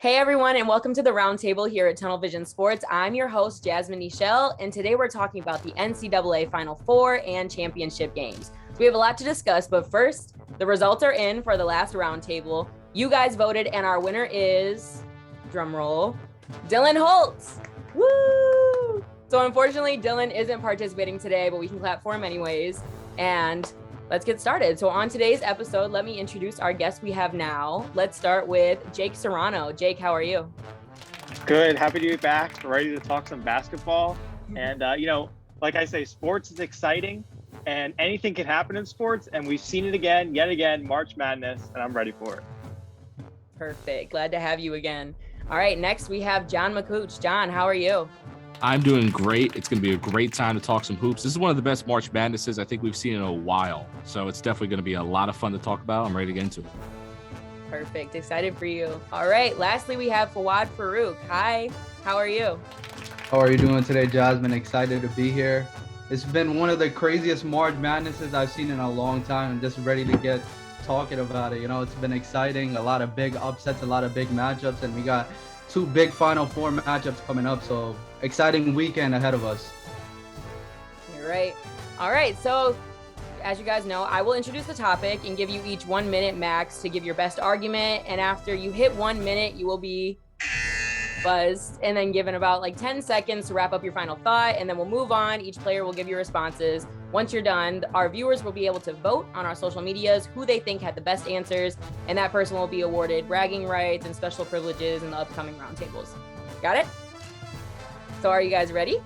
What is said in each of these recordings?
Hey everyone, and welcome to the Roundtable here at Tunnel Vision Sports. I'm your host, Jasmine Nichelle, and today we're talking about the NCAA Final Four and championship games. So we have a lot to discuss, but first, the results are in for the last Roundtable. You guys voted, and our winner is, drumroll, Dylan Holtz. Woo! So unfortunately, Dylan isn't participating today, but we can clap for him anyways. And let's get started. So on today's episode, let me introduce our guest we have now. Let's start with Jake Serrano. Jake, how are you? Good. Happy to be back. Ready to talk some basketball. And, like I say, sports is exciting and anything can happen in sports. And we've seen it yet again, March Madness, and I'm ready for it. Perfect. Glad to have you again. All right. Next, we have John Makuch. John, how are you? I'm doing great. It's going to be a great time to talk some hoops. This is one of the best March Madnesses I think we've seen in a while. So it's definitely going to be a lot of fun to talk about. I'm ready to get into it. Perfect. Excited for you. All right. Lastly, we have Fawaad Farooq. Hi. How are you? How are you doing today, Jasmine? Excited to be here. It's been one of the craziest March Madnesses I've seen in a long time. I'm just ready to get talking about it. It's been exciting. A lot of big upsets, a lot of big matchups, and we got two big Final Four matchups coming up. So exciting weekend ahead of us. You're right. All right. So as you guys know, I will introduce the topic and give you each 1 minute max to give your best argument. And after you hit 1 minute, you will be buzzed and then given about 10 seconds to wrap up your final thought. And then we'll move on. Each player will give you responses. Once you're done, our viewers will be able to vote on our social medias who they think had the best answers. And that person will be awarded bragging rights and special privileges in the upcoming roundtables. Got it? So are you guys ready?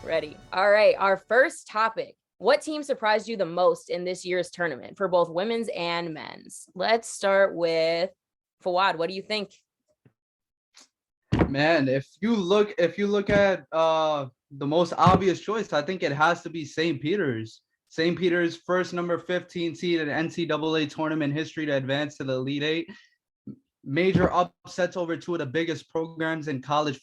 Ready. All right. Our first topic. What team surprised you the most in this year's tournament for both women's and men's? Let's start with Fawaad. What do you think? Man, if you look at the most obvious choice, I think it has to be St. Peter's. St. Peter's, first number 15 seed in NCAA tournament history to advance to the Elite Eight. Major upsets over two of the biggest programs in college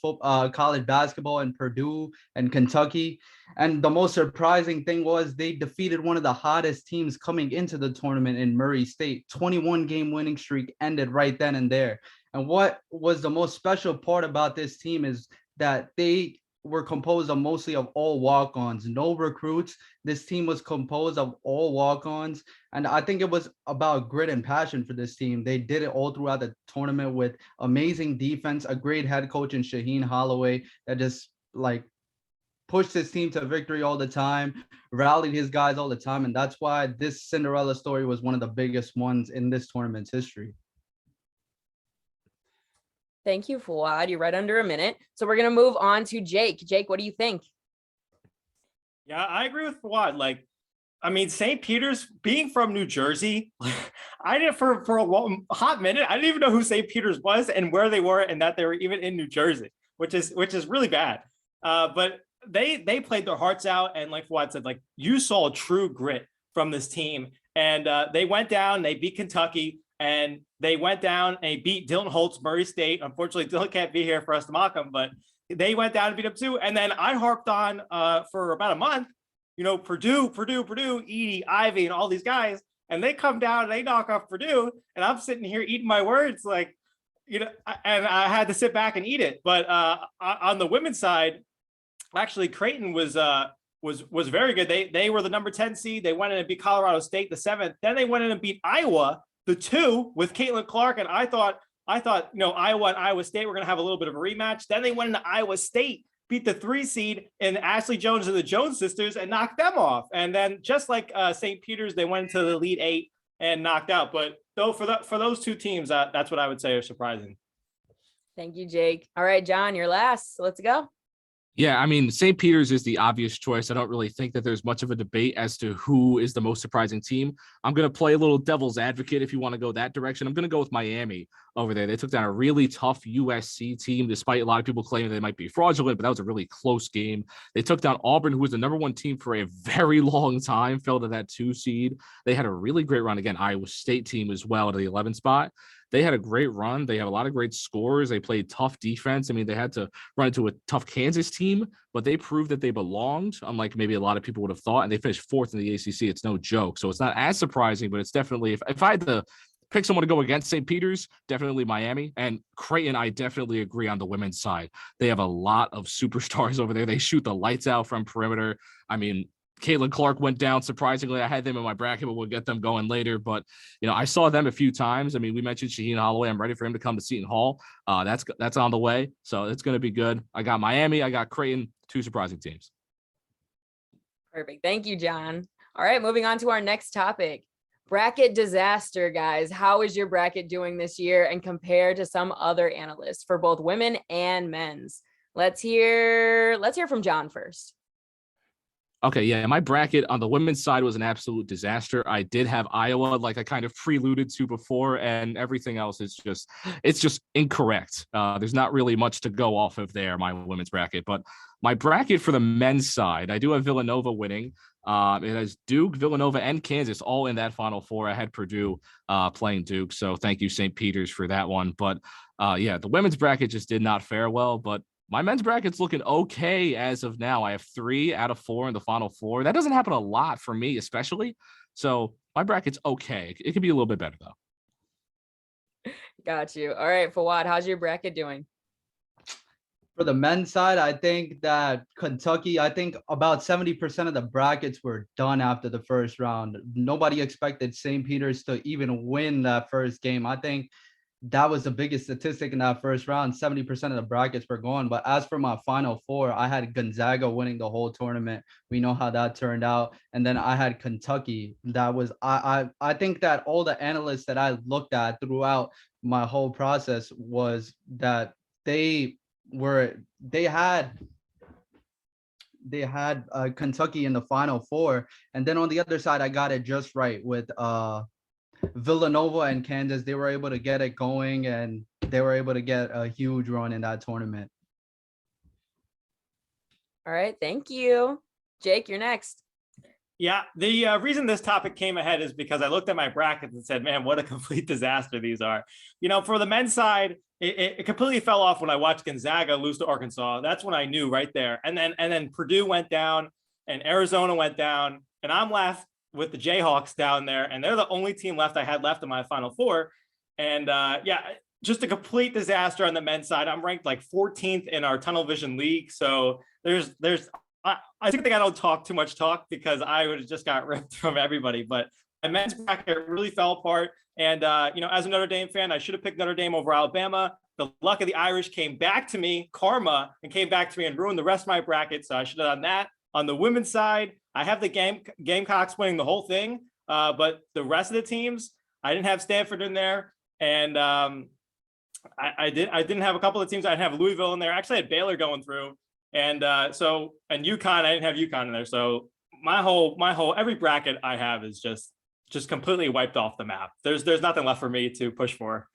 basketball in Purdue and Kentucky. And the most surprising thing was they defeated one of the hottest teams coming into the tournament in Murray State. 21-game winning streak ended right then and there. And what was the most special part about this team is that they were composed of mostly of all walk-ons, no recruits. This team was composed of all walk-ons. And I think it was about grit and passion for this team. They did it all throughout the tournament with amazing defense, a great head coach in Shaheen Holloway that just pushed his team to victory all the time, rallied his guys all the time. And that's why this Cinderella story was one of the biggest ones in this tournament's history. Thank you, Fawaad. You're right under a minute. So we're going to move on to Jake. Jake, what do you think? Yeah, I agree with Fawaad. St. Peter's, being from New Jersey, I didn't for a hot minute, I didn't even know who St. Peter's was and where they were and that they were even in New Jersey, which is really bad. But they played their hearts out. And like Fawaad said, you saw true grit from this team. And they went down, they beat Kentucky. And they went down and they beat Dylan Holtz, Murray State. Unfortunately, Dylan can't be here for us to mock him, but they went down and beat him too. And then I harped on for about a month, Purdue, Edie, Ivy, and all these guys. And they come down and they knock off Purdue. And I'm sitting here eating my words and I had to sit back and eat it. But on the women's side, actually, Creighton was very good. They were the number 10 seed. They went in and beat Colorado State, the 7th. Then they went in and beat Iowa, the 2, with Caitlin Clark. And I thought, Iowa and Iowa State were going to have a little bit of a rematch. Then they went into Iowa State, beat the 3 seed and Ashley Jones and the Jones sisters and knocked them off. And then just like St. Peter's, they went into the Elite Eight and knocked out. But though for those two teams, that's what I would say are surprising. Thank you, Jake. All right, John, you're last. So let's go. Yeah, St. Peter's is the obvious choice. I don't really think that there's much of a debate as to who is the most surprising team. I'm going to play a little devil's advocate if you want to go that direction. I'm going to go with Miami over there. They took down a really tough USC team, despite a lot of people claiming they might be fraudulent, but that was a really close game. They took down Auburn, who was the number 1 team for a very long time, fell to that 2 seed. They had a really great run. Again, Iowa State team as well to the 11th spot. They had a great run. They have a lot of great scores. They played tough defense. They had to run into a tough Kansas team, but they proved that they belonged, unlike maybe a lot of people would have thought. And they finished 4th in the ACC. It's no joke. So it's not as surprising, but it's definitely, if I had to pick someone to go against St. Peter's, definitely Miami. And Creighton, I definitely agree on the women's side. They have a lot of superstars over there. They shoot the lights out from perimeter. I mean, Caitlin Clark went down. Surprisingly, I had them in my bracket, but we'll get them going later. But, I saw them a few times. I mean, we mentioned Shaheen Holloway. I'm ready for him to come to Seton Hall. That's on the way. So it's going to be good. I got Miami. I got Creighton. 2 surprising teams. Perfect. Thank you, John. All right, moving on to our next topic. Bracket disaster, guys. How is your bracket doing this year and compared to some other analysts for both women and men's? Let's hear from John first. Okay, yeah, my bracket on the women's side was an absolute disaster. I did have Iowa, like I kind of preluded to before, and everything else is just incorrect. There's not really much to go off of there, my women's bracket. But my bracket for the men's side, I do have Villanova winning. It has Duke, Villanova, and Kansas all in that Final Four. I had Purdue playing Duke, so thank you, St. Peter's, for that one. But yeah, the women's bracket just did not fare well, but my men's bracket's looking okay as of now. I have 3 out of 4 in the Final Four. That doesn't happen a lot for me, especially. So my bracket's okay. It could be a little bit better, though. Got you. All right, Fawaad, how's your bracket doing? For the men's side, I think that Kentucky, I think about 70% of the brackets were done after the first round. Nobody expected St. Peter's to even win that first game. I think that was the biggest statistic in that first round. 70% of the brackets were gone. But as for my Final Four, I had Gonzaga winning the whole tournament. We know how that turned out. And then I had Kentucky. That was I think that all the analysts that I looked at throughout my whole process was that they had Kentucky in the Final Four. And then on the other side, I got it just right with Villanova and Kansas. They were able to get it going, and they were able to get a huge run in that tournament. All right, thank you. Jake, you're next. Yeah, the reason this topic came ahead is because I looked at my brackets and said, man, what a complete disaster these are. For the men's side, it completely fell off when I watched Gonzaga lose to Arkansas. That's when I knew right there. And then Purdue went down and Arizona went down, and I'm left with the Jayhawks down there, and they're the only team left I had left in my Final Four. And yeah, just a complete disaster on the men's side. I'm ranked like 14th in our Tunnel Vision League. So I think I don't talk too much talk because I would have just got ripped from everybody. But my men's bracket really fell apart. And as a Notre Dame fan, I should have picked Notre Dame over Alabama. The luck of the Irish came back to me, karma, and came back to me and ruined the rest of my bracket. So I should have done that. On the women's side, I have the Gamecocks winning the whole thing, but the rest of the teams, I didn't have Stanford in there, and I didn't have a couple of teams. I didn't have Louisville in there. Actually, I had Baylor going through, and UConn, I didn't have UConn in there. So my whole every bracket I have is just completely wiped off the map. There's nothing left for me to push for.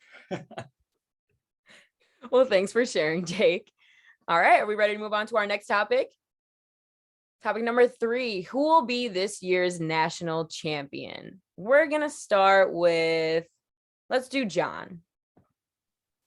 Well, thanks for sharing, Jake. All right, are we ready to move on to our next topic? Topic number 3, who will be this year's national champion? We're going to start with, let's do John.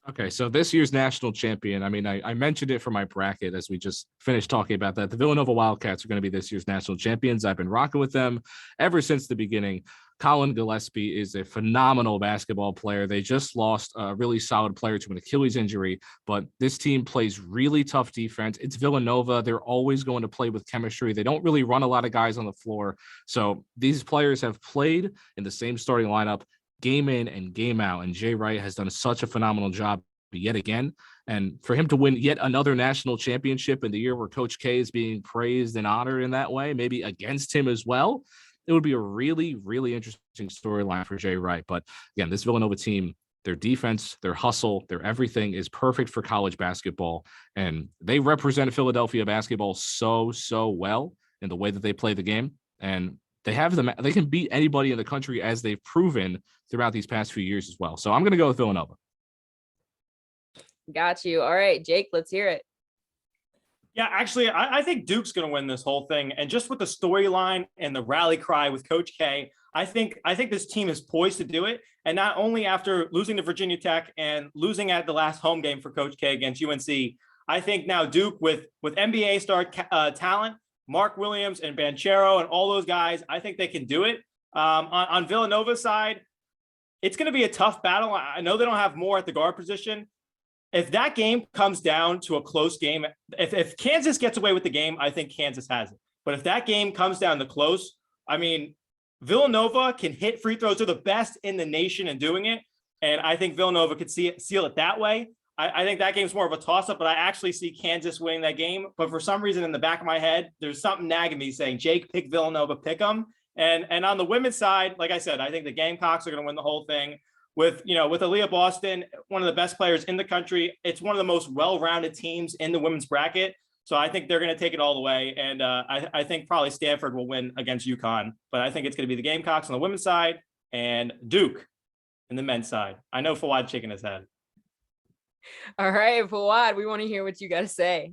Okay, so this year's national champion, I mean, I mentioned it for my bracket as we just finished talking about that. The Villanova Wildcats are going to be this year's national champions. I've been rocking with them ever since the beginning. Colin Gillespie is a phenomenal basketball player. They just lost a really solid player to an Achilles injury, but this team plays really tough defense. It's Villanova. They're always going to play with chemistry. They don't really run a lot of guys on the floor. So these players have played in the same starting lineup game in and game out, and Jay Wright has done such a phenomenal job yet again. And for him to win yet another national championship in the year where Coach K is being praised and honored in that way, maybe against him as well, it would be a really, really interesting storyline for Jay Wright. But again, this Villanova team, their defense, their hustle, their everything is perfect for college basketball. And they represent Philadelphia basketball so well in the way that they play the game. And they can beat anybody in the country, as they've proven throughout these past few years as well. So I'm going to go with Villanova. Got you. All right, Jake, let's hear it. Yeah, actually, I think Duke's going to win this whole thing. And just with the storyline and the rally cry with Coach K, I think this team is poised to do it. And not only after losing to Virginia Tech and losing at the last home game for Coach K against UNC, I think now Duke with NBA star talent, Mark Williams and Banchero and all those guys, I think they can do it. On Villanova's side, it's going to be a tough battle. I know they don't have more at the guard position. If that game comes down to a close game, if Kansas gets away with the game, I think Kansas has it. But if that game comes down to close, I mean, Villanova can hit free throws. They're the best in the nation in doing it. And I think Villanova could seal it that way. I think that game's more of a toss-up, but I actually see Kansas winning that game. But for some reason in the back of my head, there's something nagging me saying, Jake, pick Villanova, pick them. And on the women's side, like I said, I think the Gamecocks are going to win the whole thing. With Aaliyah Boston, one of the best players in the country. It's one of the most well-rounded teams in the women's bracket. So I think they're going to take it all the way. And I think probably Stanford will win against UConn. But I think it's going to be the Gamecocks on the women's side and Duke in the men's side. I know Fawaad shaking his head. All right, Fawaad, we want to hear what you got to say.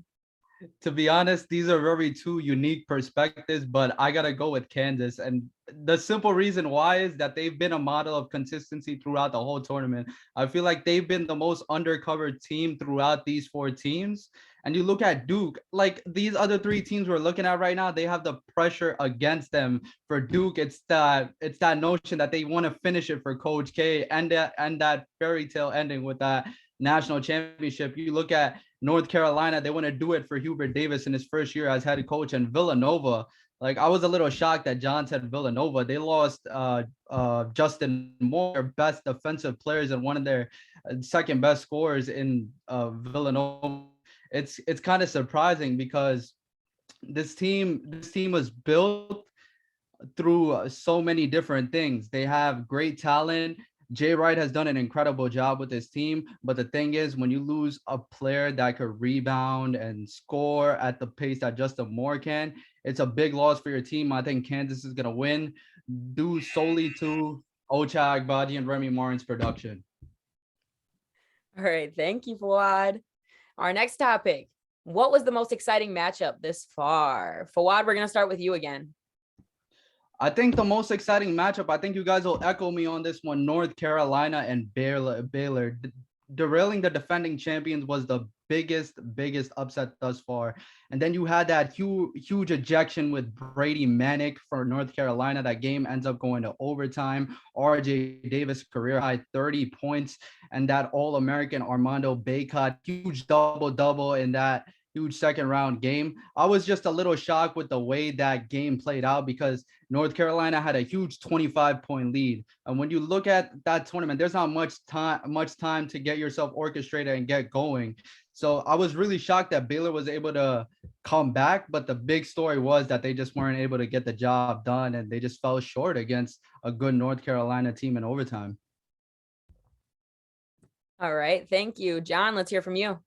To be honest, these are very two unique perspectives, but I got to go with Kansas. And the simple reason why is that they've been a model of consistency throughout the whole tournament. I feel like they've been the most undercovered team throughout these four teams. And you look at Duke, like these other three teams we're looking at right now, they have the pressure against them. For Duke, it's that notion that they want to finish it for Coach K and that fairy tale ending with that national championship. You look at North Carolina, they want to do it for Hubert Davis in his first year as head coach. And Villanova, like I was a little shocked that John said Villanova. They lost Justin Moore, best defensive players and one of their second best scorers in Villanova. It's kind of surprising because this team was built through so many different things. They have great talent. Jay Wright has done an incredible job with his team. But the thing is, when you lose a player that could rebound and score at the pace that Justin Moore can, it's a big loss for your team. I think Kansas is going to win due solely to Ochai Agbaji and Remy Martin's production. All right. Thank you, Fawad. Our next topic. What was the most exciting matchup this far? Fawad, we're going to start with you again. I think the most exciting matchup, I think you guys will echo me on this one, North Carolina and Baylor. Derailing the defending champions was the biggest upset thus far. And then you had that huge ejection with Brady Manick for North Carolina. That game ends up going to overtime. RJ Davis career high 30 points. And that All-American Armando Bacot, huge double-double in that huge second round game. I was just a little shocked with the way that game played out because North Carolina had a huge 25-point lead. And when you look at that tournament, there's not much time to get yourself orchestrated and get going. So I was really shocked that Baylor was able to come back, but the big story was that they just weren't able to get the job done and they just fell short against a good North Carolina team in overtime. All right. Thank you. John, let's hear from you.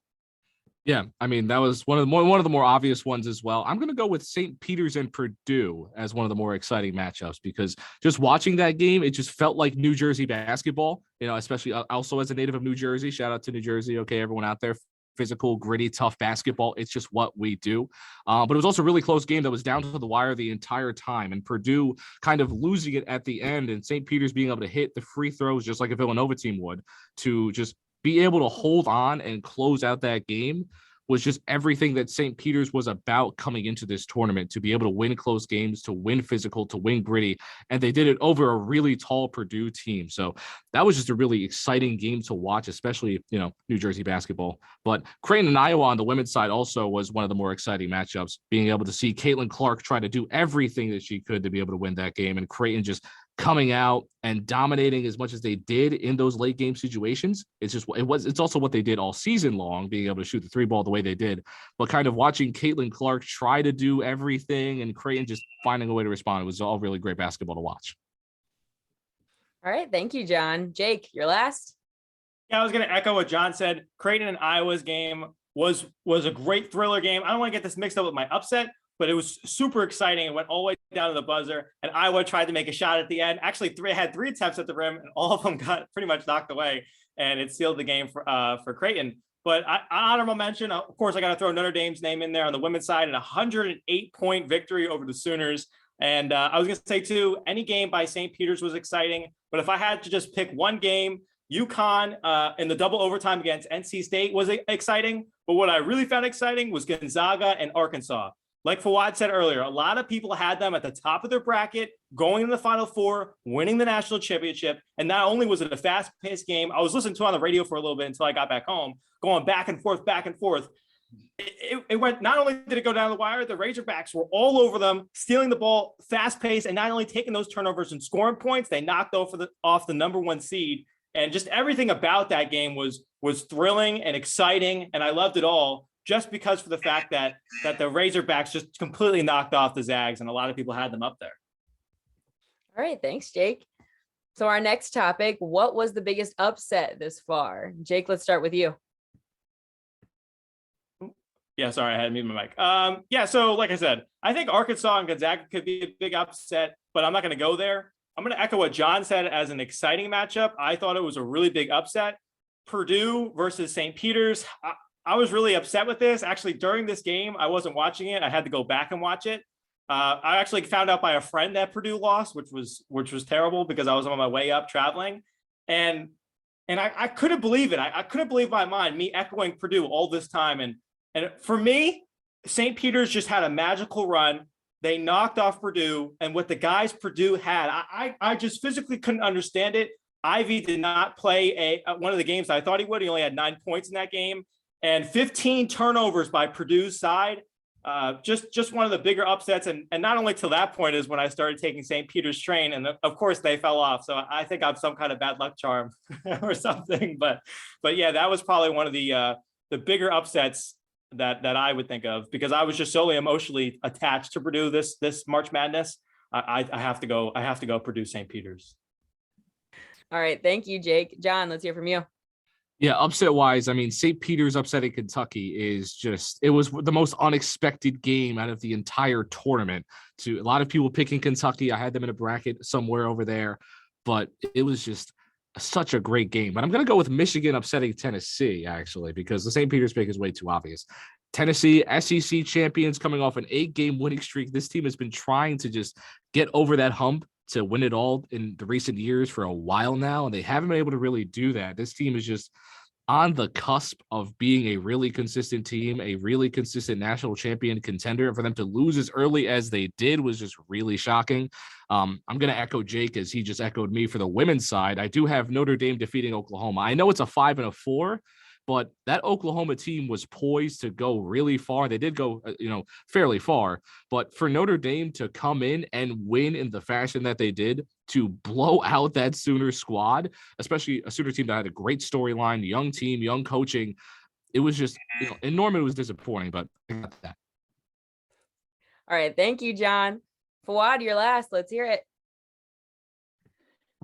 Yeah, I mean, that was one of the more obvious ones as well. I'm going to go with St. Peter's and Purdue as one of the more exciting matchups because just watching that game, it just felt like New Jersey basketball, especially also as a native of New Jersey. Shout out to New Jersey. Okay, everyone out there. Physical, gritty, tough basketball. It's just what we do. But it was also a really close game that was down to the wire the entire time. And Purdue kind of losing it at the end and St. Peter's being able to hit the free throws just like a Villanova team would to just be able to hold on and close out that game was just everything that St. Peter's was about coming into this tournament, to be able to win close games, to win physical, to win gritty. And they did it over a really tall Purdue team. So that was just a really exciting game to watch, especially, New Jersey basketball. But Creighton and Iowa on the women's side also was one of the more exciting matchups, being able to see Caitlin Clark try to do everything that she could to be able to win that game. And Creighton just coming out and dominating as much as they did in those late game situations. It's also what they did all season long, being able to shoot the three ball the way they did, but kind of watching Caitlin Clark try to do everything and Creighton just finding a way to respond. It was all really great basketball to watch. All right. Thank you, John. Jake, your last. Yeah, I was going to echo what John said. Creighton and Iowa's game was a great thriller game. I don't want to get this mixed up with my upset, but it was super exciting. It went all the way down to the buzzer, and Iowa tried to make a shot at the end. Actually, had three attempts at the rim, and all of them got pretty much knocked away, and it sealed the game for Creighton. But honorable mention, of course, I got to throw Notre Dame's name in there on the women's side, and 108-point victory over the Sooners. And I was going to say, too, any game by St. Peter's was exciting, but if I had to just pick one game, UConn in the double overtime against NC State was exciting, but what I really found exciting was Gonzaga and Arkansas. like Fawaad said earlier, a lot of people had them at the top of their bracket, going in the Final Four, winning the national championship. And not only was it a fast-paced game, I was listening to it on the radio for a little bit until I got back home, going back and forth, back and forth. It went, not only did it go down the wire, the Razorbacks were all over them, stealing the ball, fast-paced, and not only taking those turnovers and scoring points, they knocked off the number one seed. And just everything about that game was thrilling and exciting, and I loved it all. Just because for the fact that the Razorbacks just completely knocked off the Zags, and a lot of people had them up there. All right, thanks, Jake. So our next topic, what was the biggest upset this far? Jake, let's start with you. Yeah, sorry, I had to mute my mic. Yeah, so like I said, I think Arkansas and Gonzaga could be a big upset, but I'm not going to go there. I'm going to echo what John said as an exciting matchup. I thought it was a really big upset. Purdue versus St. Peter's. I was really upset with this. Actually, during this game, I wasn't watching it. I had to go back and watch it. I actually found out by a friend that Purdue lost, which was terrible because I was on my way up traveling. And I couldn't believe it. I couldn't believe my mind, me echoing Purdue all this time. And for me, St. Peter's just had a magical run. They knocked off Purdue. And what the guys Purdue had, I just physically couldn't understand it. Ivy did not play one of the games I thought he would. He only had 9 points in that game. And 15 turnovers by Purdue's side. Just one of the bigger upsets. And not only till that point is when I started taking St. Peter's train. And of course they fell off. So I think I'm some kind of bad luck charm or something. But yeah, that was probably one of the bigger upsets that I would think of, because I was just solely emotionally attached to Purdue this March Madness. I have to go Purdue St. Peter's. All right. Thank you, Jake. John, let's hear from you. Yeah, upset wise, I mean, St. Peter's upsetting Kentucky it was the most unexpected game out of the entire tournament. To a lot of people picking Kentucky, I had them in a bracket somewhere over there, but it was just such a great game. But I'm going to go with Michigan upsetting Tennessee, actually, because the St. Peter's pick is way too obvious. Tennessee, SEC champions, coming off an 8-game winning streak. This team has been trying to just get over that hump to win it all in the recent years for a while now, and they haven't been able to really do that. This team is just on the cusp of being a really consistent team, a really consistent national champion contender. For them to lose as early as they did was just really shocking. I'm going to echo Jake as he just echoed me for the women's side. I do have Notre Dame defeating Oklahoma. I know it's a 5 and a 4, but that Oklahoma team was poised to go really far. They did go, fairly far. But for Notre Dame to come in and win in the fashion that they did, to blow out that Sooner squad, especially a Sooner team that had a great storyline, young team, young coaching, it was just, in Norman, it was disappointing, but I got that. All right. Thank you, John. Fawaad, you're last. Let's hear it.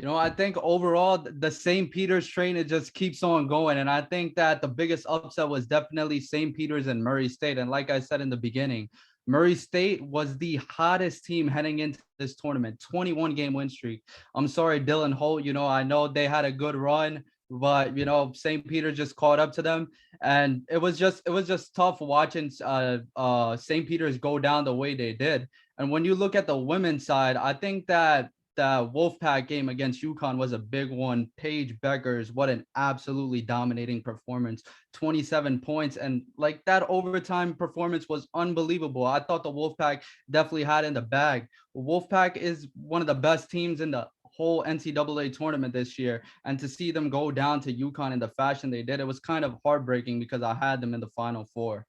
I think overall the St. Peter's train, it just keeps on going. And I think that the biggest upset was definitely St. Peter's and Murray State. And like I said in the beginning, Murray State was the hottest team heading into this tournament, 21-game win streak. I'm sorry, Dylan Holt, I know they had a good run, but, St. Peter's just caught up to them. And it was just tough watching St. Peter's go down the way they did. And when you look at the women's side, I think that the Wolfpack game against UConn was a big one. Paige Beckers, what an absolutely dominating performance. 27 points. And like that overtime performance was unbelievable. I thought the Wolfpack definitely had in the bag. Wolfpack is one of the best teams in the whole NCAA tournament this year. And to see them go down to UConn in the fashion they did, it was kind of heartbreaking because I had them in the Final Four.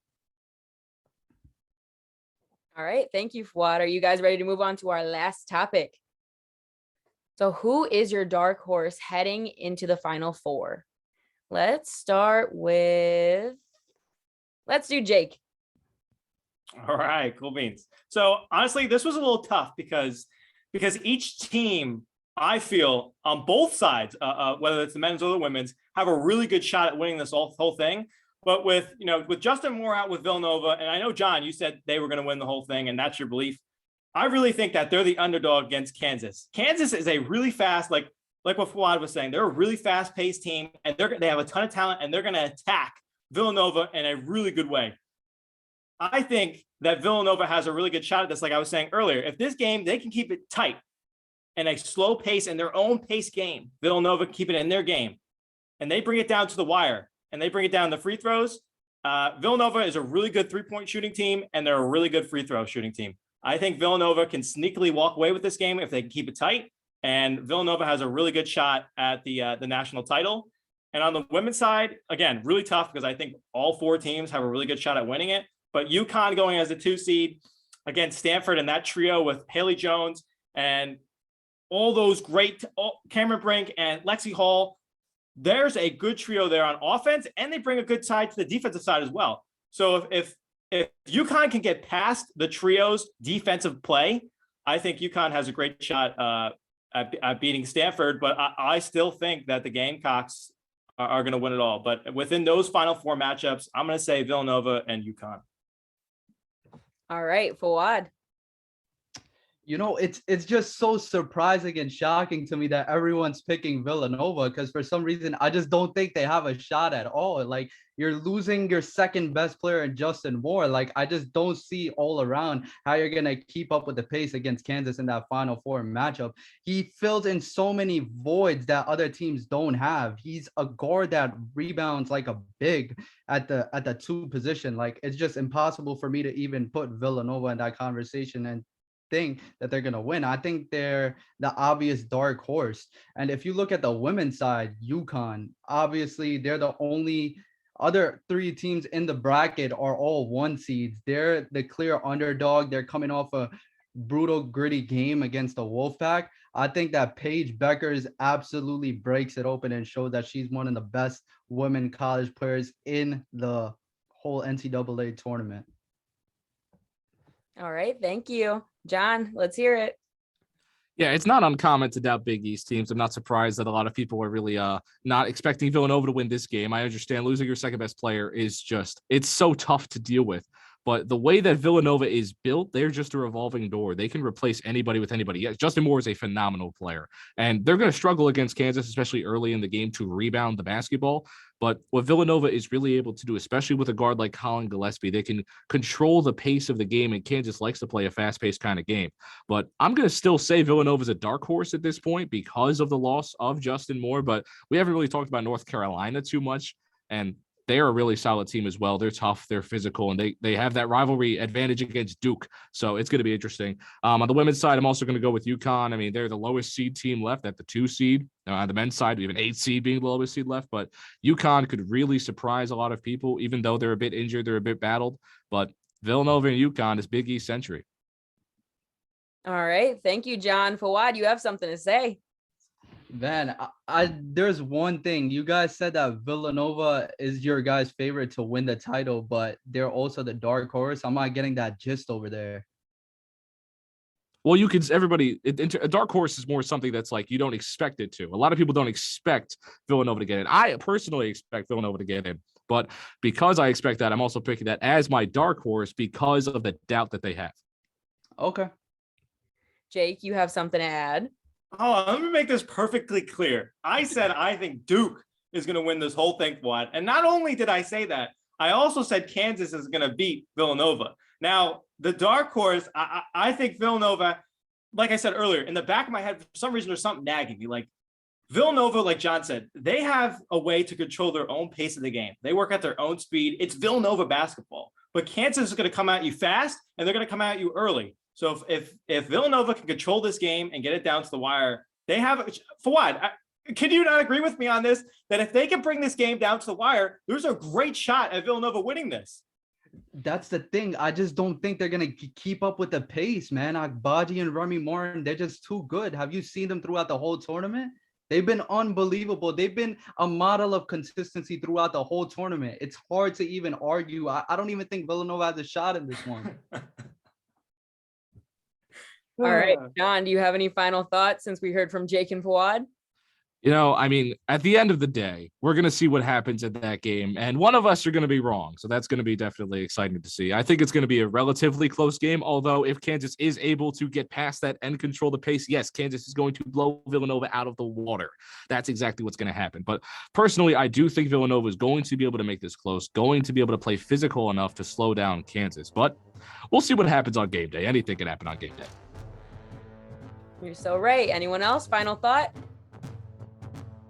All right. Thank you, Fawaad. Are you guys ready to move on to our last topic? So who is your dark horse heading into the Final Four? Let's do Jake. All right, cool beans. So honestly, this was a little tough because each team, I feel on both sides, whether it's the men's or the women's, have a really good shot at winning this whole thing. But with Justin Moore out with Villanova, and I know, John, you said they were going to win the whole thing, and that's your belief. I really think that they're the underdog against Kansas. Kansas is a really fast, like what Fawaad was saying, they're a really fast-paced team, and they have a ton of talent, and they're going to attack Villanova in a really good way. I think that Villanova has a really good shot at this, like I was saying earlier. If this game, they can keep it tight and a slow pace in their own pace game, Villanova keep it in their game, and they bring it down to the wire, and they bring it down the free throws, Villanova is a really good three-point shooting team, and they're a really good free throw shooting team. I think Villanova can sneakily walk away with this game if they can keep it tight. And Villanova has a really good shot at the national title. And on the women's side, again, really tough because I think all four teams have a really good shot at winning it. But UConn going as a 2 seed against Stanford and that trio with Haley Jones and all those great Cameron Brink and Lexi Hall, there's a good trio there on offense, and they bring a good side to the defensive side as well. So if UConn can get past the trio's defensive play, I think UConn has a great shot at beating Stanford. But I still think that the Gamecocks are going to win it all. But within those final four matchups, I'm going to say Villanova and UConn. All right, Fawaad. You know, it's just so surprising and shocking to me that everyone's picking Villanova, because for some reason I just don't think they have a shot at all. Like, you're losing your second best player in Justin Moore. Like, I just don't see all around how you're gonna keep up with the pace against Kansas in that Final Four matchup. He fills in so many voids that other teams don't have. He's a guard that rebounds like a big at the 2 position. Like, it's just impossible for me to even put Villanova in that conversation and think that they're going to win. I think they're the obvious dark horse. And if you look at the women's side, UConn, obviously they're the only other 3 teams in the bracket are all 1 seeds. They're the clear underdog. They're coming off a brutal, gritty game against the Wolfpack. I think that Paige Beckers absolutely breaks it open and shows that she's one of the best women college players in the whole NCAA tournament. All right, thank you. John, let's hear it. Yeah, it's not uncommon to doubt Big East teams. I'm not surprised that a lot of people are really not expecting Villanova to win this game. I understand losing your second best player is it's so tough to deal with. But the way that Villanova is built, they're just a revolving door. They can replace anybody with anybody. Yes, Justin Moore is a phenomenal player, and they're going to struggle against Kansas, especially early in the game, to rebound the basketball. But what Villanova is really able to do, especially with a guard like Colin Gillespie, they can control the pace of the game, and Kansas likes to play a fast-paced kind of game. But I'm going to still say Villanova is a dark horse at this point because of the loss of Justin Moore, but we haven't really talked about North Carolina too much, and they're a really solid team as well. They're tough, they're physical, and they have that rivalry advantage against Duke. So it's going to be interesting. On the women's side, I'm also going to go with UConn. I mean, they're the lowest seed team left at the 2 seed. On the men's side, we have an 8 seed being the lowest seed left. But UConn could really surprise a lot of people, even though they're a bit injured, they're a bit battled. But Villanova and UConn is Big East century. All right. Thank you, John. Fawad, you have something to say. Man, there's one thing. You guys said that Villanova is your guys' favorite to win the title, but they're also the dark horse. I'm not getting that gist over there. Well, a dark horse is more something that's like you don't expect it to. A lot of people don't expect Villanova to get in. I personally expect Villanova to get in, but because I expect that, I'm also picking that as my dark horse because of the doubt that they have. Okay. Jake, you have something to add? Oh, let me make this perfectly clear. I said I think Duke is going to win this whole thing, Fawaad. And not only did I say that, I also said Kansas is going to beat Villanova. Now, the dark horse, I think Villanova, like I said earlier, in the back of my head, for some reason, there's something nagging me. Like Villanova, like John said, they have a way to control their own pace of the game. They work at their own speed. It's Villanova basketball. But Kansas is going to come at you fast, and they're going to come at you early. So if Villanova can control this game and get it down to the wire, they have Fawaad. Can you not agree with me on this? That if they can bring this game down to the wire, there's a great shot at Villanova winning this. That's the thing. I just don't think they're gonna keep up with the pace, man. Agbaji and Remy Martin, they're just too good. Have you seen them throughout the whole tournament? They've been unbelievable. They've been a model of consistency throughout the whole tournament. It's hard to even argue. I don't even think Villanova has a shot in this one. All right, John, do you have any final thoughts since we heard from Jake and Fawad? You know, I mean, at the end of the day, we're going to see what happens in that game, and one of us are going to be wrong. So that's going to be definitely exciting to see. I think it's going to be a relatively close game, although if Kansas is able to get past that and control the pace, yes, Kansas is going to blow Villanova out of the water. That's exactly what's going to happen. But personally, I do think Villanova is going to be able to make this close, going to be able to play physical enough to slow down Kansas. But we'll see what happens on game day. Anything can happen on game day. You're so right. Anyone else? Final thought?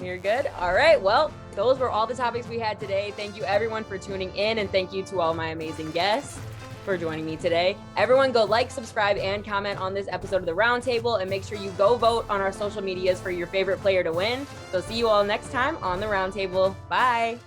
You're good. All right. Well, those were all the topics we had today. Thank you everyone for tuning in, and thank you to all my amazing guests for joining me today. Everyone go like, subscribe, and comment on this episode of the Roundtable, and make sure you go vote on our social medias for your favorite player to win. So see you all next time on the Roundtable. Bye.